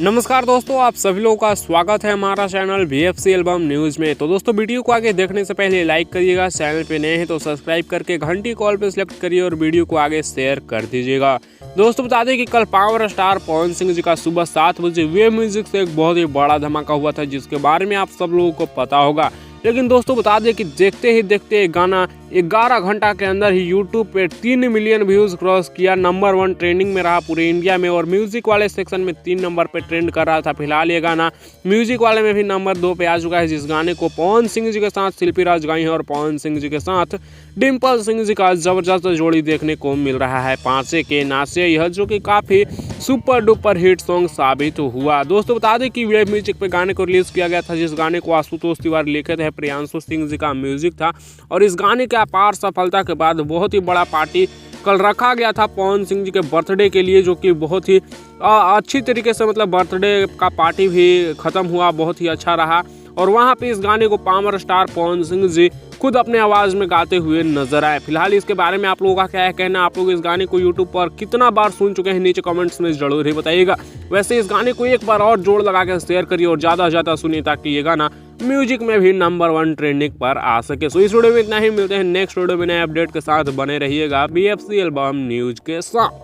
नमस्कार दोस्तों, आप सभी लोगों का स्वागत है हमारा चैनल VFC एल्बम न्यूज़ में। तो दोस्तों, वीडियो को आगे देखने से पहले लाइक करिएगा, चैनल पे नए हैं तो सब्सक्राइब करके घंटी कॉल पे सिलेक्ट करिए और वीडियो को आगे शेयर कर दीजिएगा। दोस्तों, बता दें कि कल पावर स्टार पवन सिंह जी का सुबह 7 बजे वे म्यूजिक से एक बहुत ही बड़ा धमाका हुआ था, जिसके बारे में आप सब लोगों को पता होगा। लेकिन दोस्तों, बता दें कि देखते ही देखते गाना 11 घंटा के अंदर ही यूट्यूब पे 3 मिलियन व्यूज क्रॉस किया, नंबर 1 ट्रेंडिंग में रहा पूरे इंडिया में और म्यूजिक वाले सेक्शन में 3 नंबर पे ट्रेंड कर रहा था। फिलहाल ये गाना म्यूजिक वाले में भी नंबर 2 पे आ चुका है, जिस गाने को पवन सिंह जी के साथ शिल्पी राज गाई है और पवन सिंह जी के साथ डिम्पल सिंह जी का जबरदस्त जोड़ी देखने को मिल रहा है, पांचे के नाचे यह, जो कि काफी सुपर डुपर हिट सॉन्ग साबित हुआ। दोस्तों, बता दें कि वेब म्यूजिक पे गाने को रिलीज किया गया था, जिस गाने को आशुतोष तिवारी लिखे थे, प्रियांशु सिंह जी का म्यूजिक था और इस गाने के अपार सफलता के बाद बहुत ही बड़ा पार्टी कल रखा गया था पवन सिंह जी के बर्थडे के लिए, जो कि बहुत ही अच्छी तरीके से मतलब बर्थडे का पार्टी भी खत्म हुआ, बहुत ही अच्छा रहा और वहाँ पे इस गाने को पावर स्टार पवन सिंह जी खुद अपने आवाज़ में गाते हुए नजर आए। फिलहाल इसके बारे में आप लोगों का क्या है कहना, आप लोग इस गाने को यूट्यूब पर कितना बार सुन चुके हैं, नीचे कमेंट्स में जरूर ही बताइएगा। वैसे इस गाने को एक बार और जोड़ लगा कर शेयर करिए और ज़्यादा से ज़्यादा सुनिए, ताकि ये गाना म्यूजिक में भी नंबर 1 ट्रेंडिंग पर आ सके। सो इस वीडियो में इतना ही, मिलते हैं नेक्स्ट वीडियो में नए अपडेट के साथ, बने रहिएगा VFC एल्बम न्यूज के साथ।